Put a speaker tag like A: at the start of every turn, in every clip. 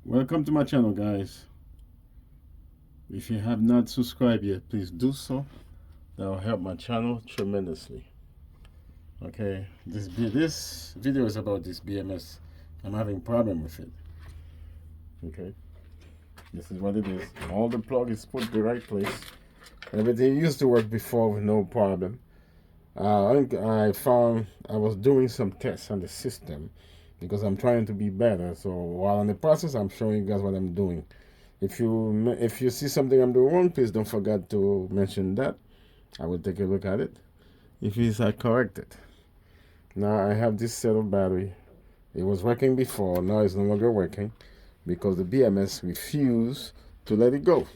A: Welcome to my channel, guys. If you have not subscribed yet, please do so. That will help my channel tremendously. Okay, this video is about this BMS. I'm having problem with it. Okay, this is what it is. All the plug is put the right place. Everything used to work before with no problem. I found I was doing some tests on the system because I'm trying to be better. So while in the process, I'm showing you guys what I'm doing. If you see something I'm doing wrong, please don't forget to mention that. I will take a look at it. If it's I correct it. Now I have this set of battery. It was working before. Now it's no longer working because the BMS refused to let it go.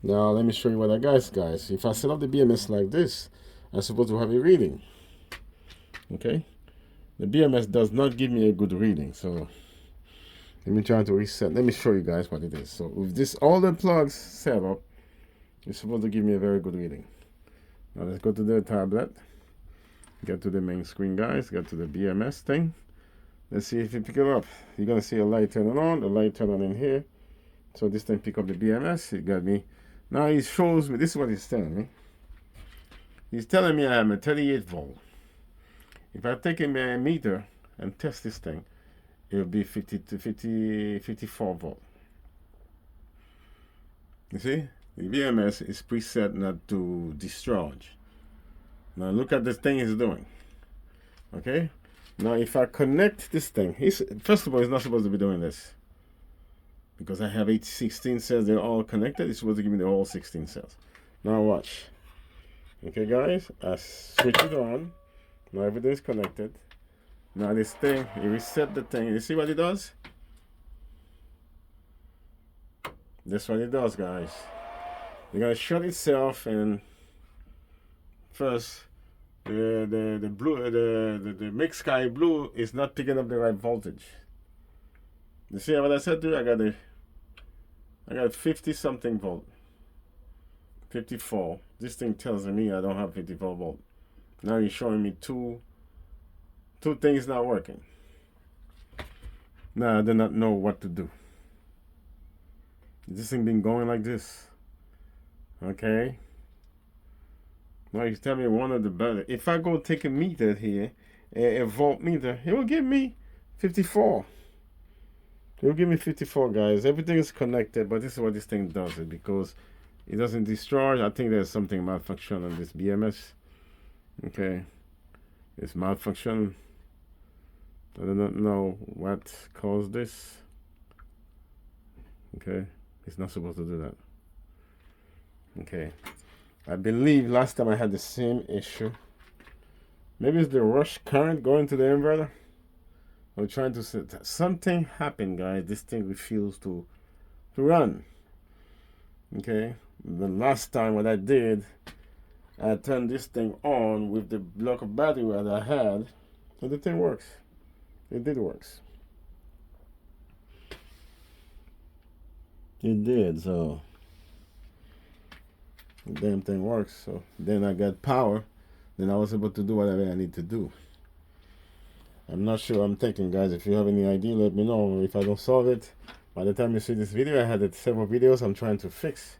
A: Now let me show you what I got, guys. If I set up the BMS like this, I'm supposed to have a reading. Okay? The BMS does not give me a good reading, so let me try to reset. Let me show you guys what it is. So with this, all the plugs set up, it's supposed to give me a very good reading. Now let's go to the tablet. Get to the main screen, guys. Get to the BMS thing. Let's see if you pick it up. You're gonna see a light turning on. The light turn on in here. So this thing pick up the BMS. It got me. Now he shows me. This is what he's telling me. He's telling me I am a 38 volt. If I take a meter and test this thing, it'll be 54 volt. You see, the BMS is preset not to discharge. Now look at the thing it's doing. Okay. Now if I connect this thing, first of all, it's not supposed to be doing this because I have 16 cells. They're all connected. It's supposed to give me the whole 16 cells. Now watch. Okay, guys, I switch it on. Now everything's connected. Now this thing, you reset the thing. You see what it does? That's what it does, guys. You're gonna shut itself, and first the blue the mixed sky blue is not picking up the right voltage. You see what I said to you? I got 50 something volt. 54. This thing tells me I don't have 54 volt. Now you're showing me two things not working. Now I do not know what to do. This thing been going like this. Okay. Now you tell me one of the better. If I go take a meter here, a volt meter, it will give me 54. It will give me 54, guys. Everything is connected, but this is what this thing does. It because it doesn't discharge. I think there's something malfunction on this BMS. Okay, it's malfunction. I do not know what caused this. Okay, it's not supposed to do that. Okay, I believe last time I had the same issue. Maybe it's the rush current going to the inverter. I'm trying to say something happened, guys. This thing refused to run. Okay, the last time what I did, I turned this thing on with the block of battery that I had, and the thing works. It did works. It did, so the damn thing works. So then I got power. Then I was able to do whatever I need to do. I'm not sure I'm thinking, guys. If you have any idea, let me know. If I don't solve it, by the time you see this video, I had several videos I'm trying to fix.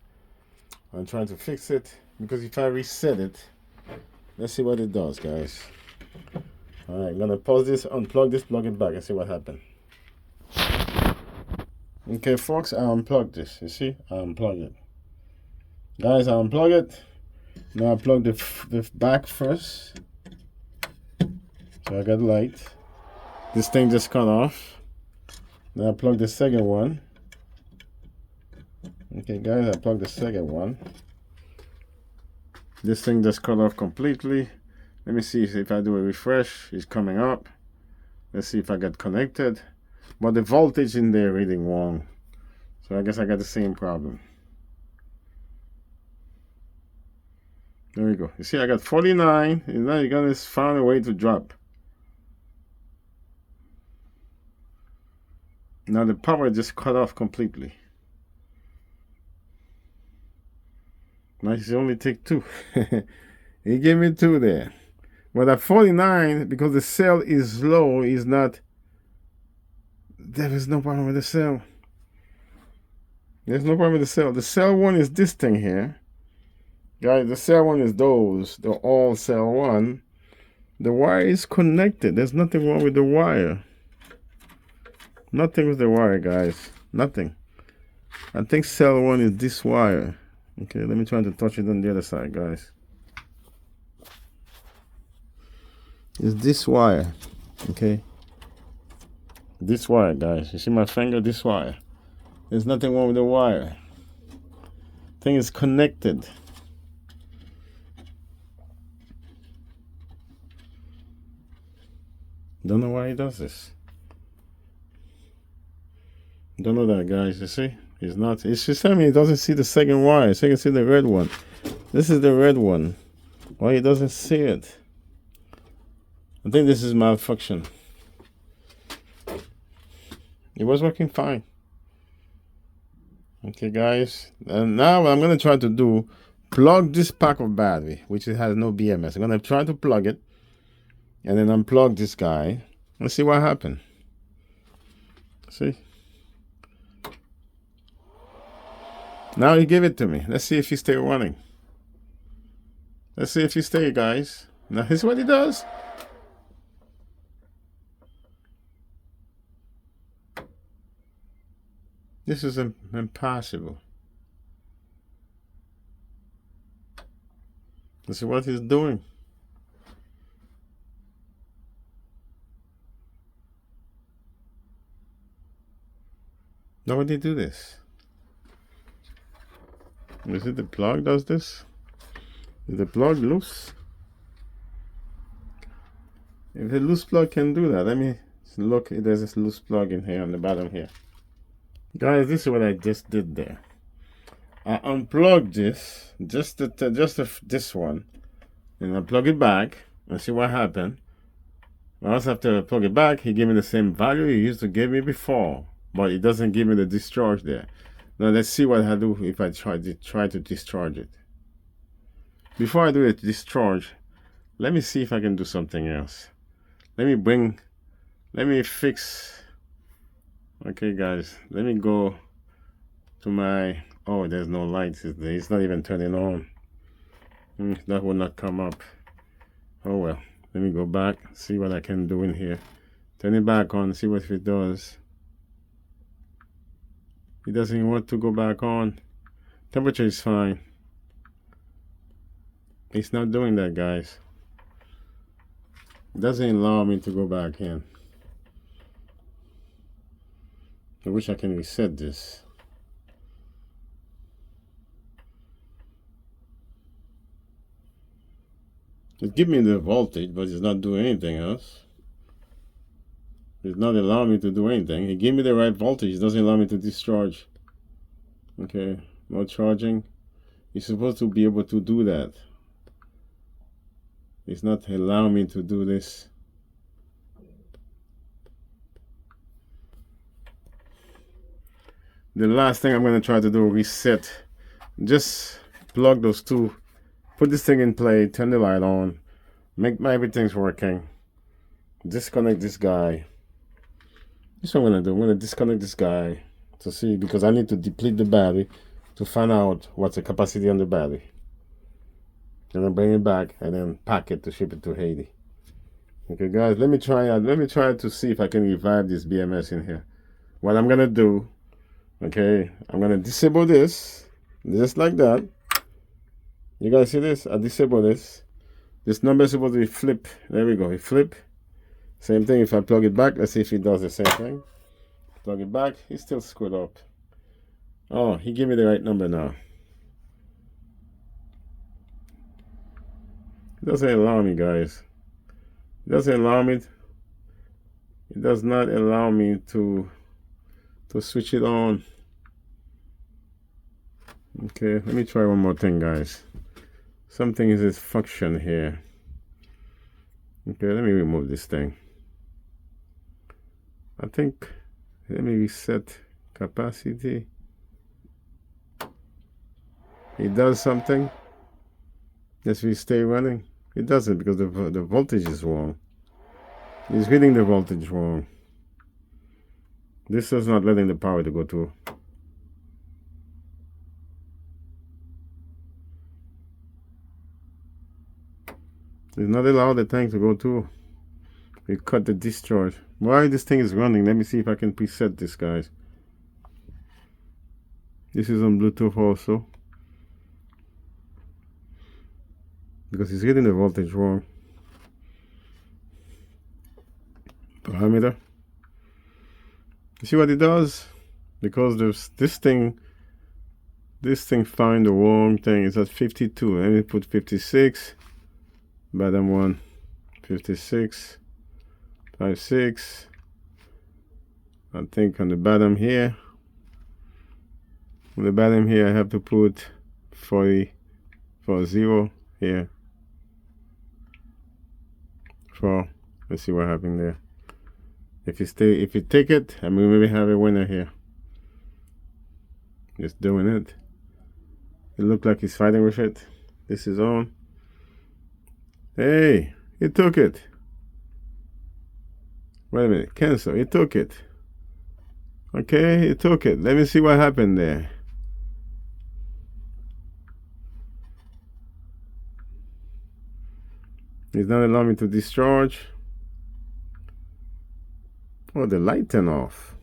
A: I'm trying to fix it because if I reset it, let's see what it does, guys. Alright, I'm gonna pause this, unplug this, plug it back, and see what happened. Okay, folks, I unplugged this. You see, I unplugged it. Guys, I unplug it. Now I plug the back first. So I got light. This thing just cut off. Now I plug the second one. Okay, guys, I plug the second one. This thing just cut off completely. Let me see if I do a refresh. It's coming up. Let's see if I get connected. But the voltage in there reading wrong. So I guess I got the same problem. There we go. You see, I got 49. And now you're gonna find a way to drop. Now the power just cut off completely. Now it only take 2. He gave me 2 there. But at 49, because the cell is low, is not there is no problem with the cell. There's no problem with the cell. The cell 1 is this thing here. Guys, the cell 1 is those. They're all cell 1. The wire is connected. There's nothing wrong with the wire. Nothing with the wire, guys. Nothing. I think cell 1 is this wire. Okay, let me try to touch it on the other side, guys. It's this wire. Okay. This wire, guys. You see my finger? This wire. There's nothing wrong with the wire. Thing is connected. Don't know why he does this. Don't know that, guys. You see? He's not. It's just telling me he doesn't see the second wire. So you can see the red one. This is the red one. Why he doesn't see it? I think this is malfunction. It was working fine. Okay, guys. And now what I'm going to try to do, plug this pack of battery, which it has no BMS. I'm going to try to plug it. And then unplug this guy. Let's see what happened. See? Now he gave it to me. Let's see if he stay running. Let's see if he stay, guys. Now here's what he does. This is impossible. Let's see what he's doing. Why would he do this? Is it the plug does this? Is the plug loose? If the loose plug can do that, let me look. There's this loose plug in here on the bottom here. Guys, this is what I just did there. I unplugged this, this one, and I plug it back and see what happened. I also have to plug it back. He gave me the same value he used to give me before, but it doesn't give me the discharge there. Now let's see what I do if I try to discharge it. Before I do it discharge, let me see if I can do something else. Let me fix. Okay, guys, let me go to my. Oh, there's no lights. It's not even turning on. That will not come up. Oh well. Let me go back, see what I can do in here. Turn it back on, see what it does. It doesn't even want to go back on. Temperature is fine. It's not doing that, guys. It doesn't allow me to go back in. I wish I can reset this. It gives me the voltage, but it's not doing anything else. It's not allowing me to do anything. It gave me the right voltage. It doesn't allow me to discharge. Okay, no charging. You're supposed to be able to do that. It's not allowing me to do this. The last thing I'm going to try to do, reset. Just plug those two. Put this thing in play, turn the light on, make everything's working. Disconnect this guy. This is what I'm going to do. I'm going to disconnect this guy to see, because I need to deplete the battery to find out what's the capacity on the battery. And then bring it back and then pack it to ship it to Haiti. Okay, guys, let me try to see if I can revive this BMS in here. What I'm going to do, okay, I'm going to disable this, just like that. You guys see this? I disable this. This number is supposed to be flip. There we go. It flip. Same thing if I plug it back. Let's see if it does the same thing. Plug it back. It's still screwed up. Oh, he gave me the right number now. It doesn't allow me, guys. It doesn't allow me. It does not allow me to switch it on. Okay, let me try one more thing, guys. Something is this function here. Okay, let me remove this thing. I think, let me reset capacity. It does something. Yes, we stay running. It doesn't, because the voltage is wrong. It's reading the voltage wrong. This is not letting the power to go through. It's not allowed the tank to go through. We cut the discharge. While this thing is running, let me see if I can preset this, guys. This is on Bluetooth also, because it's getting the voltage wrong. Parameter. You see what it does? Because there's this thing find the wrong thing. It's at 52. Let me put 56. Bottom one, 56, 56. I think on the bottom here. On the bottom here, I have to put 40 here. Let's see what happened there. If you take it, I mean, maybe have a winner here. Just doing it. It looked like he's fighting with it. This is on. Hey, he took it. Wait a minute, cancel. He took it. Okay, he took it. Let me see what happened there. He's not allowing me to discharge. Oh, the light turned off.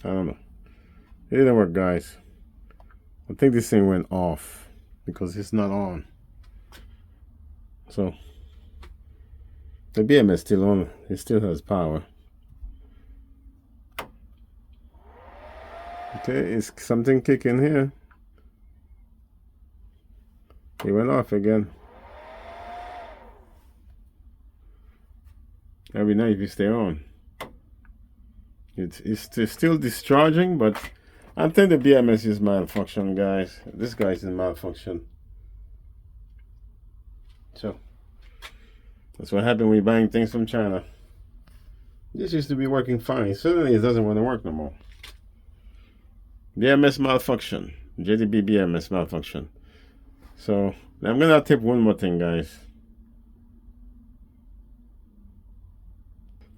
A: I don't know. It didn't work, guys. I think this thing went off because it's not on. So the BMS is still on. It still has power. Okay, is something kicking here? It went off again. Every night if you stay on. It's still discharging, but I think the BMS is malfunction, guys. This guy's in malfunction. So that's what happened when you're buying things from China. This used to be working fine. Suddenly it doesn't want to work no more. BMS malfunction. JBD BMS malfunction. So I'm gonna tip one more thing, guys.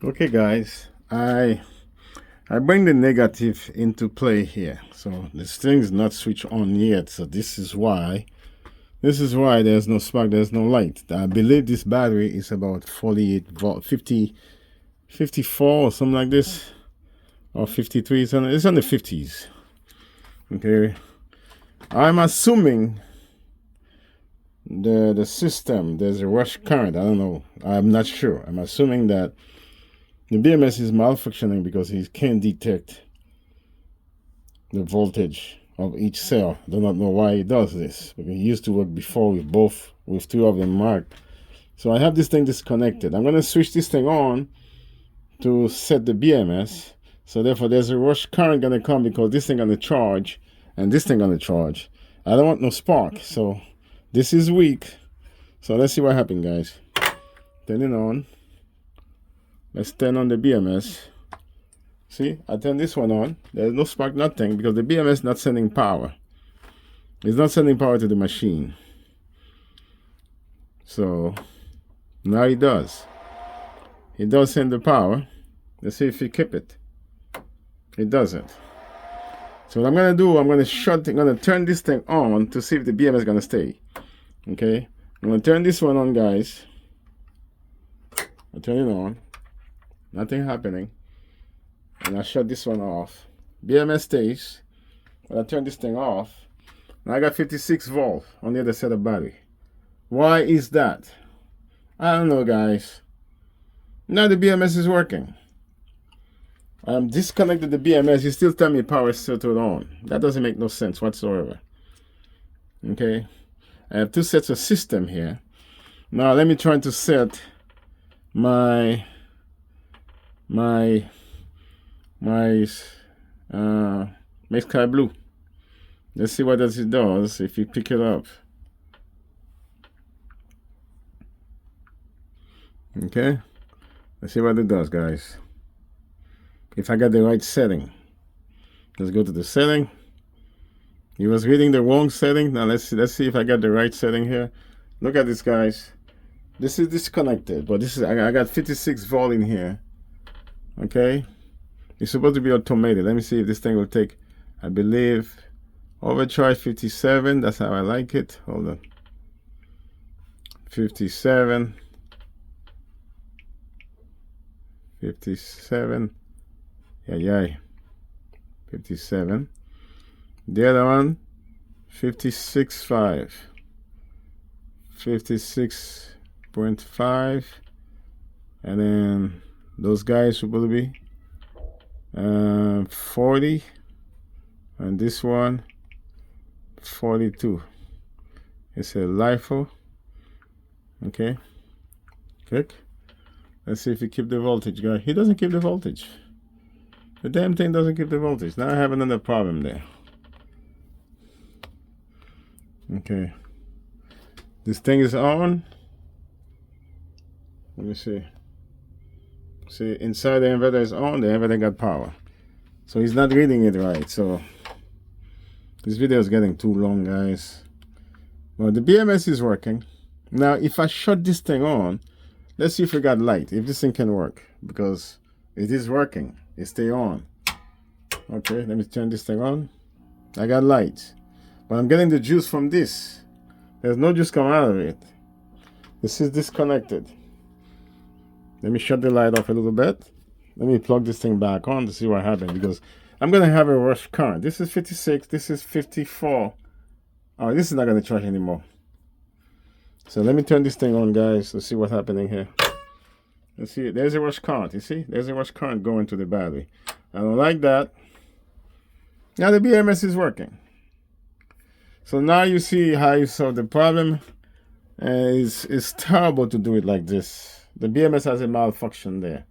A: Okay, guys, I bring the negative into play here. So this thing's not switched on yet. So this is why there's no spark, there's no light. I believe this battery is about 48 volt, 54 or something like this, or 53. It's on the 50s. Okay, I'm assuming the system, there's a rush current. I don't know. I'm not sure. I'm assuming that the BMS is malfunctioning because he can't detect the voltage of each cell. I do not know why he does this. He used to work before with two of them marked. So I have this thing disconnected. I'm going to switch this thing on to set the BMS. So therefore there's a rush current going to come because this thing going to charge and this thing going to charge. I don't want no spark. So this is weak. So let's see what happens, guys. Turn it on. Let's turn on the BMS. See, I turn this one on. There's no spark, nothing, because the BMS is not sending power. It's not sending power to the machine. So now it does. It does send the power. Let's see if you keep it. It doesn't. So what I'm gonna do, I'm gonna turn this thing on to see if the BMS is gonna stay. Okay, I'm gonna turn this one on, guys. I turn it on. Nothing happening. And I shut this one off. BMS stays. When I turn this thing off, and I got 56 volts on the other side of the battery. Why is that? I don't know, guys. Now the BMS is working. I'm disconnected the BMS. You still tell me power is still turned on. That doesn't make no sense whatsoever. Okay. I have two sets of system here. Now let me try to set my sky blue. Let's see what it does if you pick it up. Okay, let's see what it does, guys. If I got the right setting, let's go to the setting. He was reading the wrong setting. Now let's see if I got the right setting here. Look at this, guys. This is disconnected, but this is I got 56 volt in here. Okay, it's supposed to be automated. Let me see if this thing will take, I believe, overcharge 57. That's how I like it. Hold on. 57. 57. Yeah. 57. The other one, 56.5. 56.5. And then those guys supposed to be 40. And this one, 42. It's a LiFePO4. Okay. Click. Let's see if he keep the voltage, guy. He doesn't keep the voltage. The damn thing doesn't keep the voltage. Now I have another problem there. Okay. This thing is on. Let me see. See, inside the inverter is on. The inverter got power. So he's not reading it right. So this video is getting too long, guys. Well, the BMS is working. Now, if I shut this thing on, let's see if we got light. If this thing can work. Because it is working. It stay on. Okay, let me turn this thing on. I got light. But I'm getting the juice from this. There's no juice coming out of it. This is disconnected. Let me shut the light off a little bit. Let me plug this thing back on to see what happens. Because I'm going to have a rush current. This is 56. This is 54. Oh, this is not going to charge anymore. So let me turn this thing on, guys, to see what's happening here. Let's see. There's a rush current. You see? There's a rush current going to the battery. I don't like that. Now the BMS is working. So now you see how you solve the problem. It's terrible to do it like this. The BMS has a malfunction there.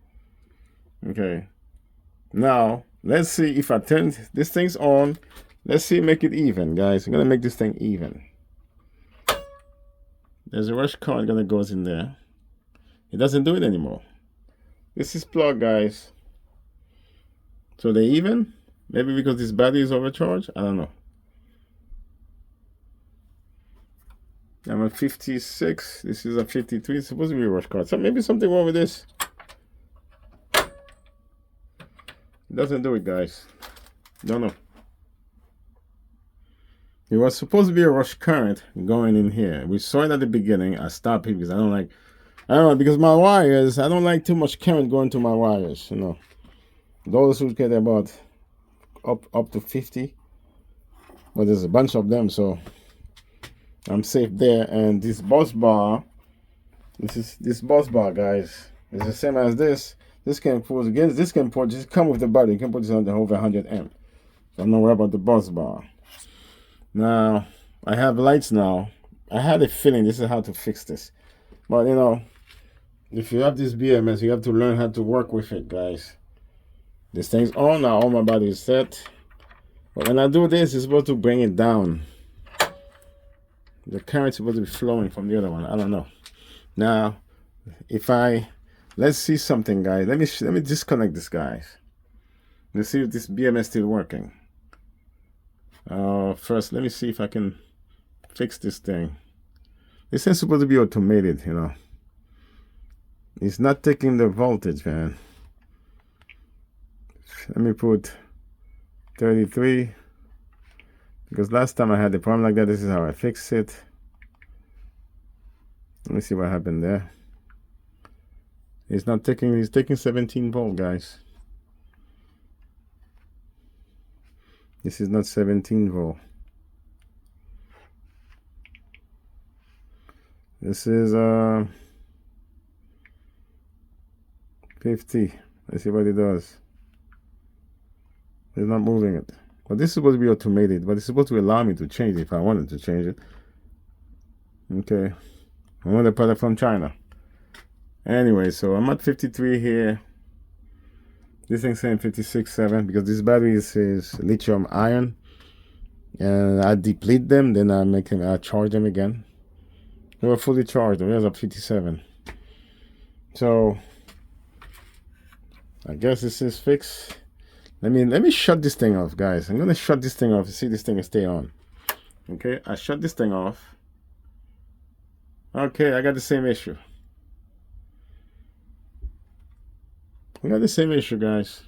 A: Okay. Now, let's see if I turn this thing's on. Let's see, make it even, guys. I'm going to make this thing even. There's a rush current going to go in there. It doesn't do it anymore. This is plugged, guys. So they even? Maybe because this battery is overcharged? I don't know. I'm at 56. This is a 53. It's supposed to be a rush current. So maybe something wrong with this. It doesn't do it, guys. Don't know. It was supposed to be a rush current going in here. We saw it at the beginning. I stopped it because I don't know, because my wires, I don't like too much current going to my wires, you know. Those who get about up to 50. But there's a bunch of them, so I'm safe there. And this bus bar, this bus bar, guys, is the same as this. This can put against, this can put, just come with the battery. You can put this on the over 100 amp. So I'm not worried about the bus bar. Now I have lights now. I had a feeling this is how to fix this, but you know, if you have this BMS, you have to learn how to work with it, guys. This thing's on now. All my body is set. But when I do this, it's supposed to bring it down. The current's supposed to be flowing from the other one. I don't know. Now, let's see something, guys. Let me disconnect this, guys. Let's see if this BMS is still working. First, let me see if I can fix this thing. This is supposed to be automated, you know. It's not taking the voltage, man. Let me put 33. Because last time I had the problem like that, this is how I fixed it. Let me see what happened there. It's not taking, it's taking 17 volt, guys. This is not 17 volt. This is 50. Let's see what it does. It's not moving it. But this is supposed to be automated, but it's supposed to allow me to change it if I wanted to change it. Okay. I want the product from China. Anyway, so I'm at 53 here. This thing's saying 56.7 because this battery is lithium ion. And I deplete them, then I charge them again. They were fully charged. It was up 57. So I guess this is fixed. Let me shut this thing off, guys. I'm gonna shut this thing off to see this thing will stay on. Okay, I shut this thing off. Okay, I got the same issue. We got the same issue, guys.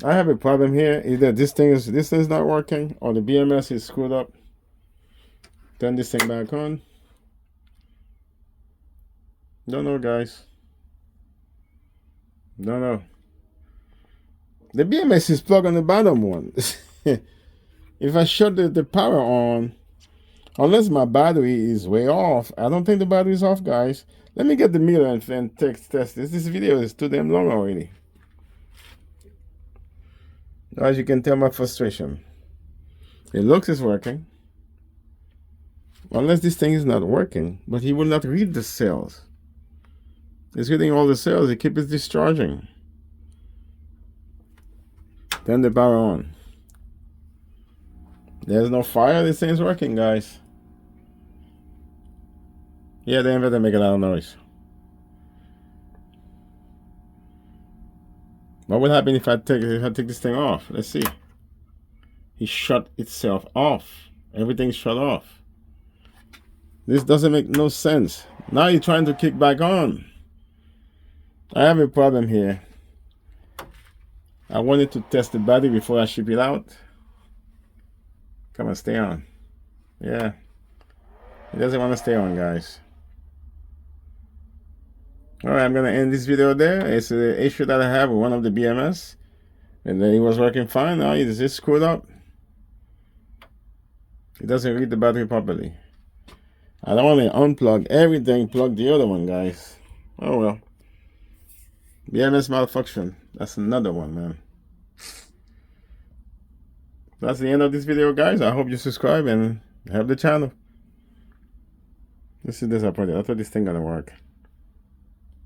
A: I have a problem here. Either this thing is not working, or the BMS is screwed up. Turn this thing back on. Don't know, guys. Don't know. The BMS is plugged on the bottom one. If I shut the power on, unless my battery is way off, I don't think the battery is off, guys. Let me get the meter and test this. This video is too damn long already. As you can tell, my frustration. It looks it's working. Unless this thing is not working, but he will not read the cells. It's reading all the cells. It keeps discharging. Turn the power on. There's no fire. This thing's working, guys. Yeah, the inverter make a lot of noise. What would happen if I take this thing off? Let's see. It shut itself off. Everything's shut off. This doesn't make no sense. Now you're trying to kick back on. I have a problem here. I wanted to test the battery before I ship it out. Come on, stay on. Yeah. It doesn't want to stay on, guys. Alright, I'm going to end this video there. It's an issue that I have with one of the BMS. And then it was working fine. Now it is just screwed up. It doesn't read the battery properly. I don't want to unplug everything, plug the other one, guys. Oh well. BMS malfunction. That's another one, man. That's the end of this video, guys. I hope you subscribe and help the channel. This is disappointing. I thought this thing gonna work.